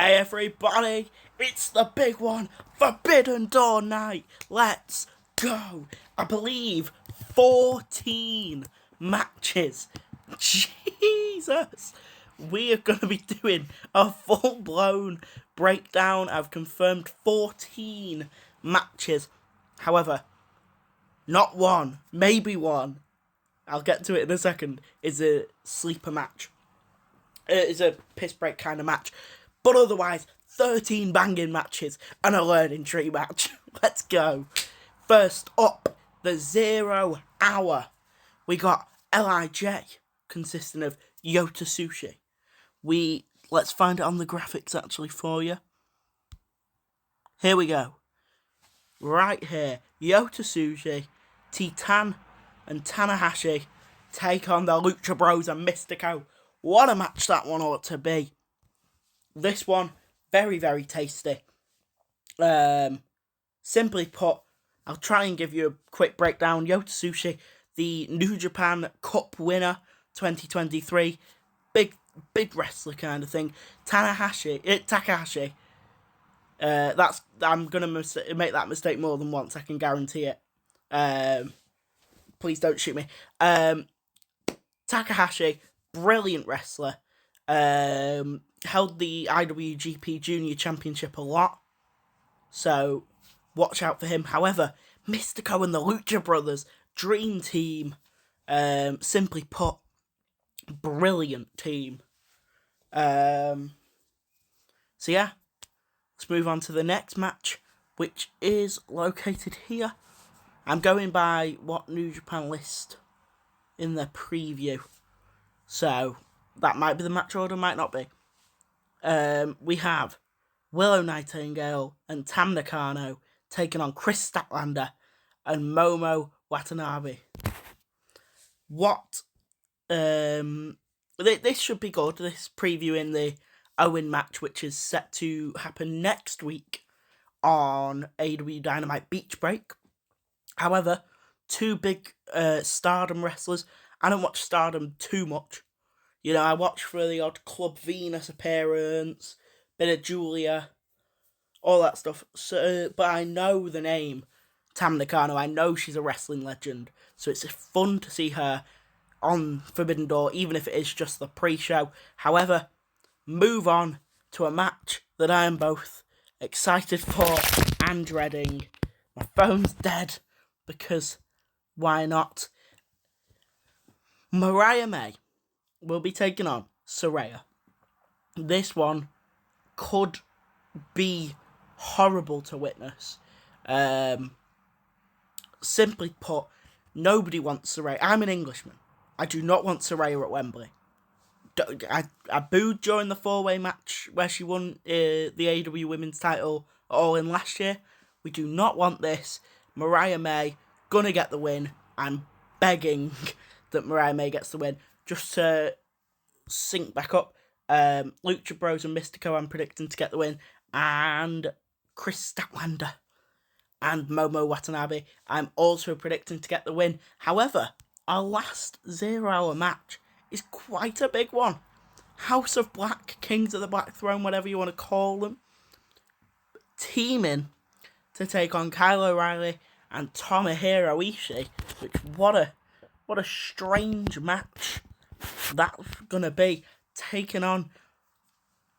Hey everybody, it's the big one, Forbidden Door night. Let's go. I believe 14 matches. Jesus. We are going to be doing a full-blown breakdown. I've confirmed 14 matches. However, not one, maybe one, I'll get to it in a second, is a sleeper match. Is a piss break kind of match. But otherwise, 13 banging matches and a learning tree match. Let's go. First up, the 0 hour. We got LIJ, consisting of Yota Tsuji. Let's find it on the graphics actually for you. Here we go. Right here, Yota Tsuji, Titan and Tanahashi take on the Lucha Bros and Mystico. What a match that one ought to be. This one, very, very tasty. Simply put, I'll try and give you a quick breakdown. Yota Tsuji, the New Japan Cup winner 2023. Big wrestler kind of thing. Takahashi. I'm going to make that mistake more than once, I can guarantee it. Please don't shoot me. Takahashi, brilliant wrestler. Held the IWGP Junior Championship a lot, so watch out for him. However, Mystico and the Lucha Brothers, dream team. Simply put, brilliant team. So yeah, let's move on to the next match, which is located here. I'm going by what New Japan list in their preview, so that might be the match order, might not be. We have Willow Nightingale and Tam Nakano taking on Chris Statlander and Momo Watanabe. This should be good. This previewing the Owen match, which is set to happen next week on AEW Dynamite Beach Break. However, two big Stardom wrestlers. I don't watch Stardom too much. You know, I watch for the odd Club Venus appearance, bit of Julia, all that stuff. So, but I know the name Tam Nakano. I know she's a wrestling legend. So it's fun to see her on Forbidden Door, even if it is just the pre-show. However, move on to a match that I am both excited for and dreading. My phone's dead, because why not? Mariah May will be taking on Saraya. This one could be horrible to witness. Simply put, nobody wants Saraya. I'm an Englishman. I do not want Saraya at Wembley. I booed during the four-way match where she won the AEW Women's title All In last year. We do not want this. Mariah May, gonna get the win. I'm begging that Mariah May gets the win. Just to sync back up, Lucha Bros and Mystico I'm predicting to get the win, and Chris Statlander and Momo Watanabe I'm also predicting to get the win. However, our last 0 hour match is quite a big one. House of Black, Kings of the Black Throne, whatever you want to call them, teaming to take on Kyle O'Reilly and Tomohiro Ishii. Which, what a strange match that's gonna be. Taking on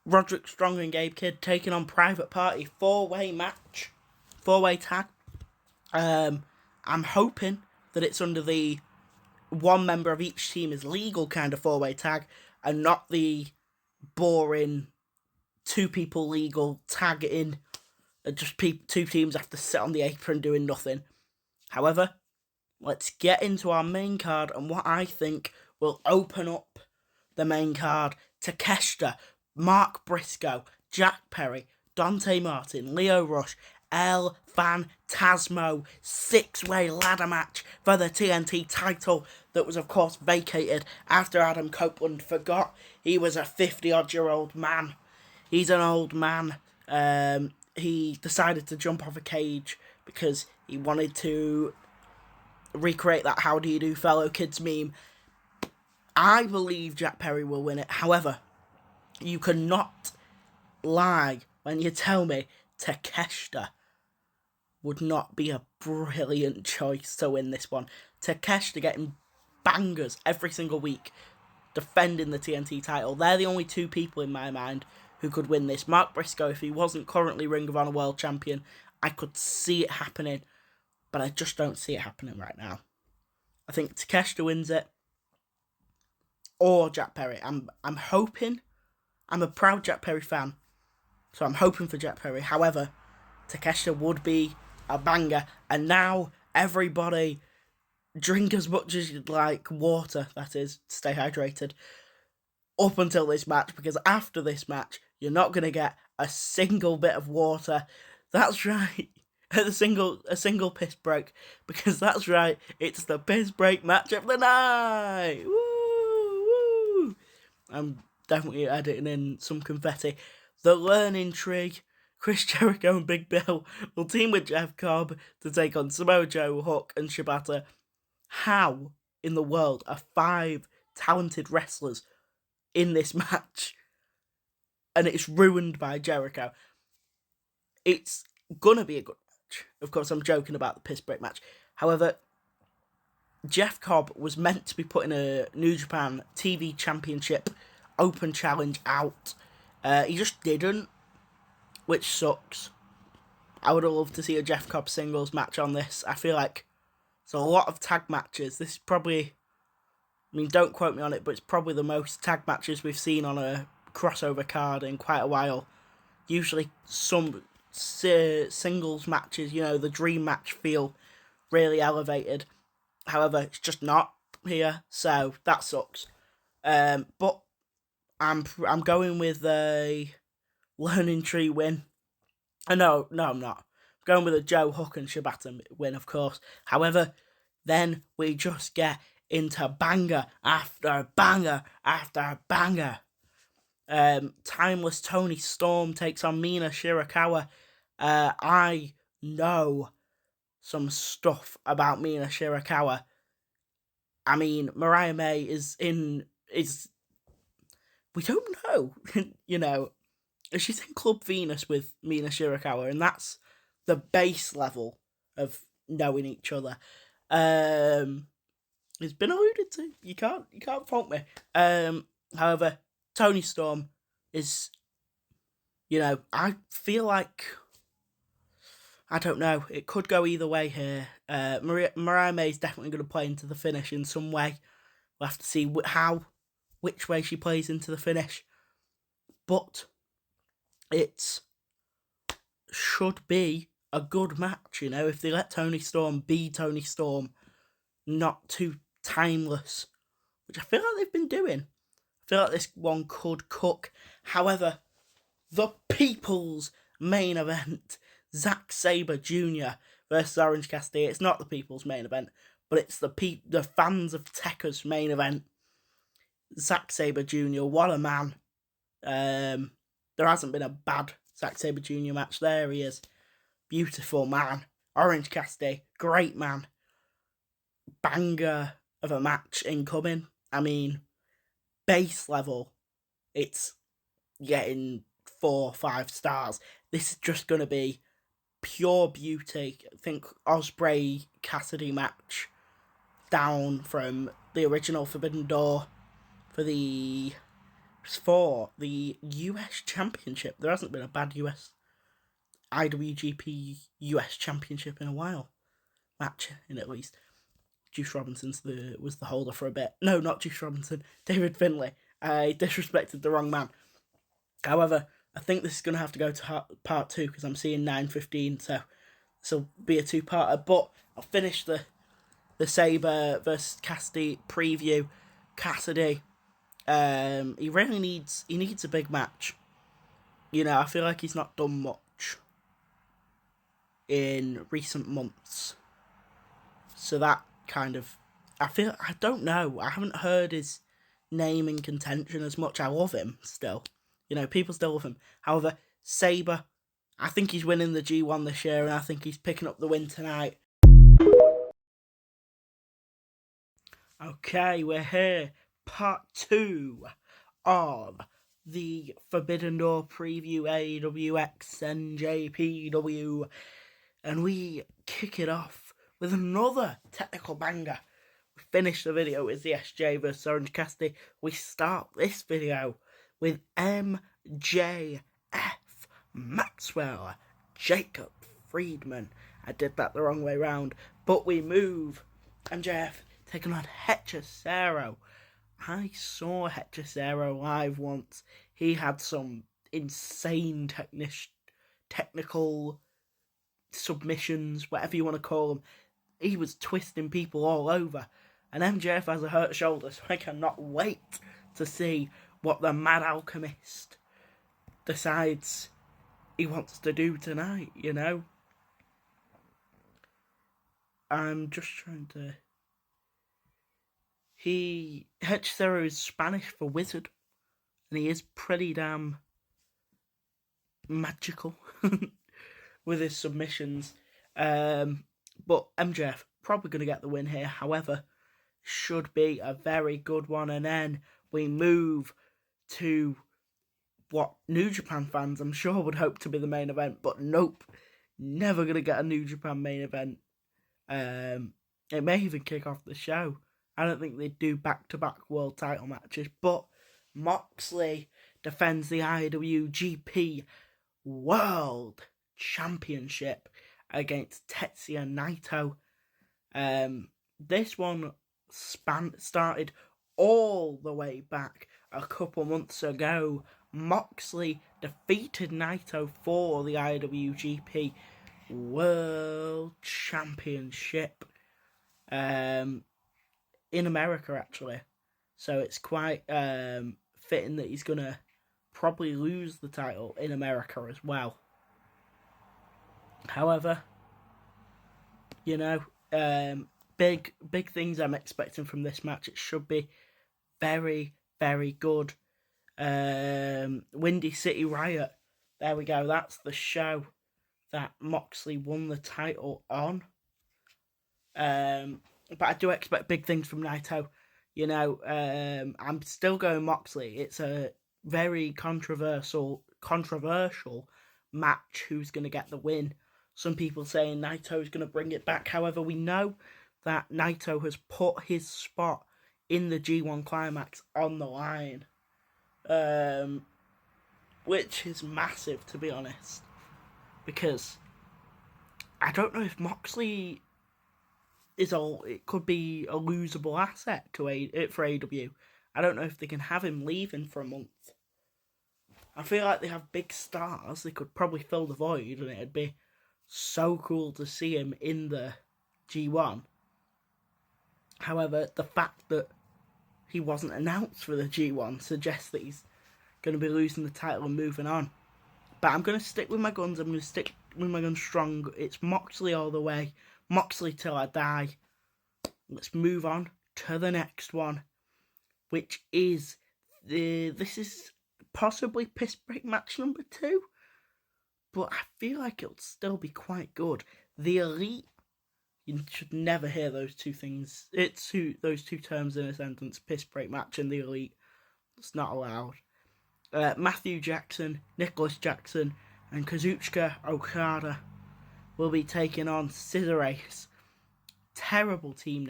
Roderick Strong and Gabe Kidd, taking on Private Party, four-way match, four-way tag. I'm hoping that it's under the one member of each team is legal kind of four-way tag, and not the boring two people legal tag in. Just two teams have to sit on the apron doing nothing. However, let's get into our main card and what I think will open up the main card. Takeshita, Mark Briscoe, Jack Perry, Dante Martin, Leo Rush, El Phantasmo, six-way ladder match for the TNT title that was of course vacated after Adam Copeland forgot he was a 50-odd-year-old man. He's an old man. He decided to jump off a cage because he wanted to recreate that "How do you do, fellow kids" meme. I believe Jack Perry will win it. However, you cannot lie when you tell me Takeshita would not be a brilliant choice to win this one. Takeshita getting bangers every single week, defending the TNT title. They're the only two people in my mind who could win this. Mark Briscoe, if he wasn't currently Ring of Honor World Champion, I could see it happening, but I just don't see it happening right now. I think Takeshita wins it, or Jack Perry. I'm hoping. I'm a proud Jack Perry fan, so I'm hoping for Jack Perry. However, Takeshita would be a banger, and now everybody drink as much as you'd like. Water, that is, stay hydrated up until this match, because after this match, you're not going to get a single bit of water. That's right. A single piss break, because that's right, it's the piss break match of the night. Woo, woo. I'm definitely editing in some confetti. The Learning Tree, Chris Jericho and Big Bill will team with Jeff Cobb to take on Samoa Joe, Hook and Shibata. How in the world are 5 talented wrestlers in this match? And it's ruined by Jericho. It's gonna be a good match. Of course, I'm joking about the piss break match. However, Jeff Cobb was meant to be putting a New Japan TV Championship Open Challenge out. He just didn't, which sucks. I would have loved to see a Jeff Cobb singles match on this. I feel like it's a lot of tag matches. This is probably, I mean, don't quote me on it, but it's probably the most tag matches we've seen on a crossover card in quite a while. Usually some singles matches, you know, the dream match feel really elevated. However, it's just not here, so that sucks. But I'm going with a Learning Tree win. No, I'm not. I'm going with a Joe, Hook and Shibata win, of course. However, then we just get into banger after banger after banger. Timeless Toni Storm takes on Mina Shirakawa. I know some stuff about Mina Shirakawa. I mean, Mariah May is we don't know, you know, she's in Club Venus with Mina Shirakawa, and that's the base level of knowing each other. It's been alluded to. You can't fault me. However, Toni Storm is, you know, I feel like, I don't know, it could go either way here. Mariah May is definitely going to play into the finish in some way. We'll have to see which way she plays into the finish. But it should be a good match, you know, if they let Toni Storm be Toni Storm, not too timeless, which I feel like they've been doing. I feel like this one could cook. However, the people's main event, Zack Sabre Jr. versus Orange Cassidy. It's not the people's main event, but it's the fans of Tekka's main event. Zack Sabre Jr., what a man. There hasn't been a bad Zack Sabre Jr. match. There he is. Beautiful man. Orange Cassidy, great man. Banger of a match incoming. I mean, base level, it's getting 4 or 5 stars. This is just going to be pure beauty. I think Ospreay Cassidy match down from the original Forbidden Door for the US Championship. There hasn't been a bad IWGP US Championship in a while. Match, in at least. Juice Robinson was the holder for a bit. No, not Juice Robinson. David Finlay. I disrespected the wrong man. However, I think this is going to have to go to part 2, because I'm seeing 9:15, so this will be a 2-parter. But I'll finish the Sabre versus Cassidy preview. Cassidy, he really needs a big match. You know, I feel like he's not done much in recent months. So that kind of, I don't know, I haven't heard his name in contention as much. I love him still. You know, people still love him. However, Sabre, I think he's winning the G1 this year, and I think he's picking up the win tonight. Okay, we're here. Part 2 of the Forbidden Door preview, AWX and JPW, and we kick it off with another technical banger. We finish the video with the SJ vs Orange Cassidy. We start this video with MJF Maxwell Jacob Friedman. I did that the wrong way round, but we move. MJF taking on Hechicero. I saw Hechicero live once. He had some insane technical submissions, whatever you want to call them. He was twisting people all over. And MJF has a hurt shoulder, so I cannot wait to see what the Mad Alchemist decides he wants to do tonight, you know? I'm just trying to... Hechicero is Spanish for wizard, and he is pretty damn magical with his submissions. But MJF probably going to get the win here. However, should be a very good one. And then we move to what New Japan fans, I'm sure, would hope to be the main event. But nope, never going to get a New Japan main event. It may even kick off the show. I don't think they do back-to-back world title matches. But Moxley defends the IWGP World Championship against Tetsuya Naito. This one started all the way back a couple months ago. Moxley defeated Naito for the IWGP World Championship in America, actually. So it's quite fitting that he's going to probably lose the title in America as well. However, you know, big things I'm expecting from this match. It should be very, very good. Windy City Riot. There we go. That's the show that Moxley won the title on. But I do expect big things from Naito. You know, I'm still going Moxley. It's a very controversial match. Who's going to get the win? Some people saying Naito's going to bring it back. However, we know that Naito has put his spot in the G1 Climax on the line. Which is massive, to be honest. Because I don't know if Moxley it could be a losable asset for AEW. I don't know if they can have him leaving for a month. I feel like they have big stars. They could probably fill the void, and it'd be so cool to see him in the G1. However, the fact that he wasn't announced for the G1 suggests that he's going to be losing the title and moving on. But I'm going to stick with my guns. I'm going to stick with my guns strong. It's Moxley all the way. Moxley till I die. Let's move on to the next one, which is this is possibly Piss Break match number 2, but I feel like it'll still be quite good. The Elite. You should never hear those two things. Those two terms in a sentence. Piss Break match and the Elite. It's not allowed. Matthew Jackson, Nicholas Jackson, and Kazuchika Okada will be taking on Scissor Ace. Terrible team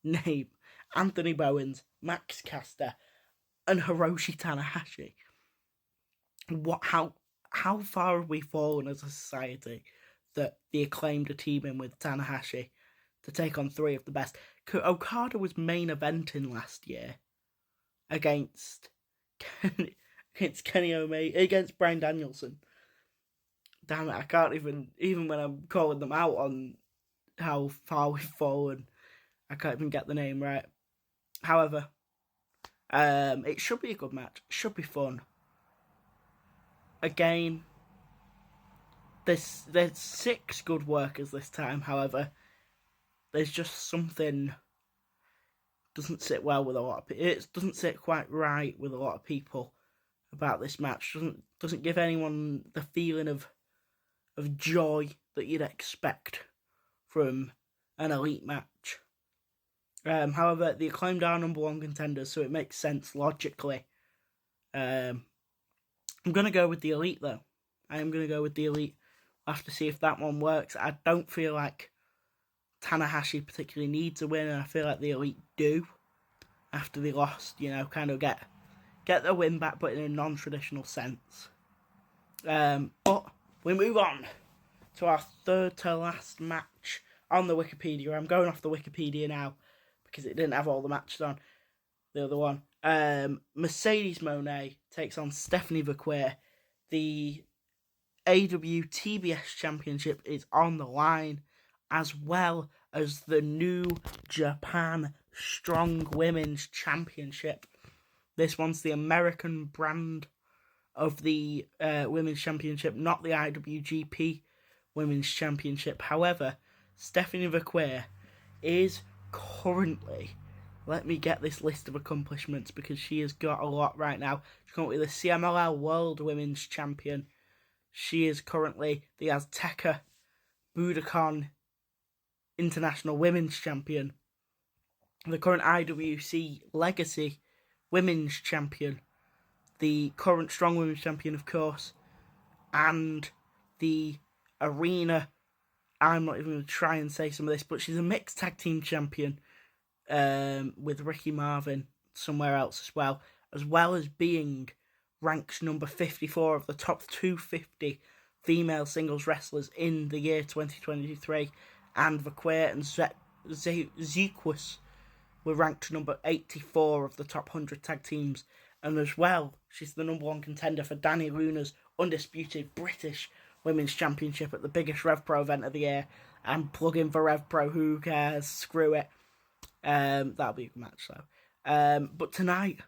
name. Anthony Bowens, Max Caster, and Hiroshi Tanahashi. How far have we fallen as a society that the Acclaimed are teaming with Tanahashi to take on 3 of the best? Okada was main eventing last year against Kenny Omega, against Bryan Danielson. Damn it, I can't even when I'm calling them out on how far we've fallen, I can't even get the name right. However, it should be a good match. It should be fun. Again, there's 6 good workers this time. However, there's just something doesn't sit well with a lot of people. It doesn't sit quite right with a lot of people about this match. Doesn't give anyone the feeling of joy that you'd expect from an Elite match. However, the Acclaimed are number one contenders, so it makes sense logically. I'm going to go with the Elite, though. I am going to go with the Elite. I'll have to see if that one works. I don't feel like Tanahashi particularly needs a win, and I feel like the Elite do. After they lost, kind of get the win back, but in a non-traditional sense. But we move on to our third to last match on the Wikipedia. I'm going off the Wikipedia now because it didn't have all the matches on the other one. Mercedes Moné takes on Stephanie Vaquer. The AWTBS Championship is on the line, as well as the New Japan Strong Women's Championship. This one's the American brand of the Women's Championship, not the IWGP Women's Championship. However, Stephanie Vaquer is currently, let me get this list of accomplishments because she has got a lot right now. She's currently the CMLL World Women's Champion. She is currently the Azteca Budokan International Women's Champion, the current IWC Legacy Women's Champion, the current Strong Women's Champion, of course, and the Arena, I'm not even going to try and say some of this, but she's a mixed tag team champion with Ricky Marvin somewhere else as well as being ranked number 54 of the top 250 female singles wrestlers in the year 2023, and Vaquer and Zequus were ranked number 84 of the top 100 tag teams, and as well, she's the number one contender for Danny Luna's undisputed British Women's Championship at the biggest Rev Pro event of the year. And plug in for Rev Pro, who cares? Screw it. That'll be a match though. But tonight,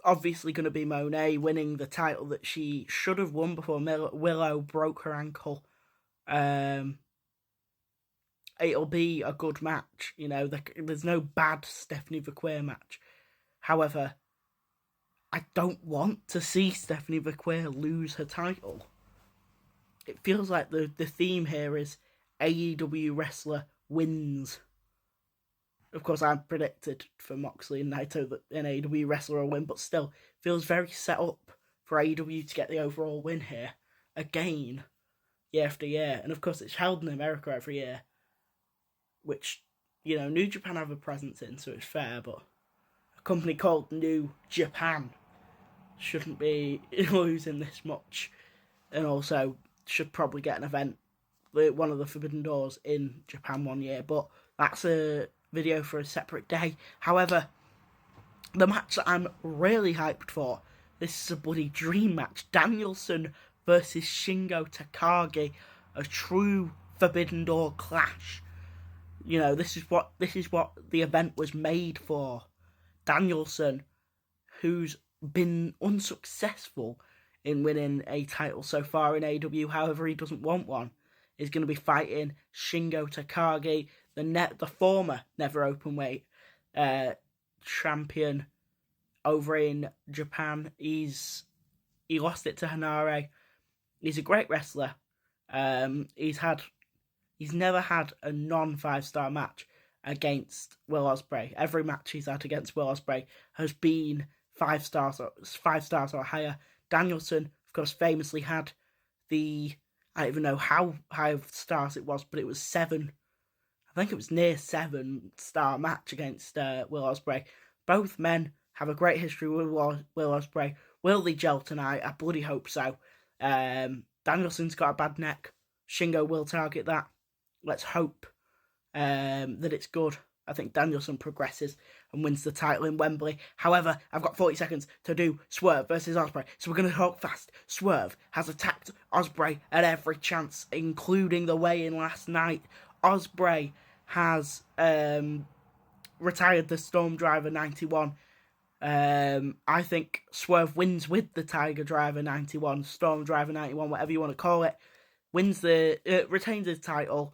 obviously going to be Moné winning the title that she should have won before Willow broke her ankle. It'll be a good match, there's no bad Stephanie Vaquer match. However, I don't want to see Stephanie Vaquer lose her title. It feels like the theme here is AEW wrestler wins. Of course, I predicted for Moxley and Naito that an AEW wrestler will win, but still, feels very set up for AEW to get the overall win here, again, year after year. And of course, it's held in America every year, which, New Japan have a presence in, so it's fair, but a company called New Japan shouldn't be losing this much, and also should probably get an event, one of the Forbidden Doors in Japan one year, but that's a video for a separate day. However, the match that I'm really hyped for, this is a bloody dream match. Danielson versus Shingo Takagi, a true Forbidden Door clash. This is what the event was made for. Danielson, who's been unsuccessful in winning a title so far in AEW, however he doesn't want one, is going to be fighting Shingo Takagi, the former Never Openweight champion over in Japan. He lost it to Hanare. He's a great wrestler. He's never had a non-5-star match against Will Ospreay. Every match he's had against Will Ospreay has been 5 stars or higher. Danielson, of course, famously had I don't even know how high of stars it was, but it was 7. I think it was near 7-star match against Will Ospreay. Both men have a great history with Will Ospreay. Will they gel tonight? I bloody hope so. Danielson's got a bad neck. Shingo will target that. Let's hope that it's good. I think Danielson progresses and wins the title in Wembley. However, I've got 40 seconds to do Swerve versus Ospreay, so we're going to talk fast. Swerve has attacked Ospreay at every chance, including the weigh-in last night. Ospreay has retired the Storm Driver 91. I think Swerve wins with the Tiger Driver 91, Storm Driver 91, whatever you want to call it. Retains his title.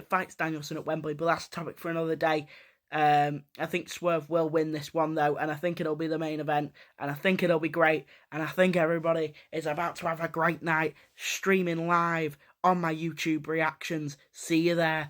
Fights Danielson at Wembley, but that's a topic for another day. I think Swerve will win this one though, and I think it'll be the main event, and I think it'll be great, and I think everybody is about to have a great night streaming live on my YouTube reactions. See you there.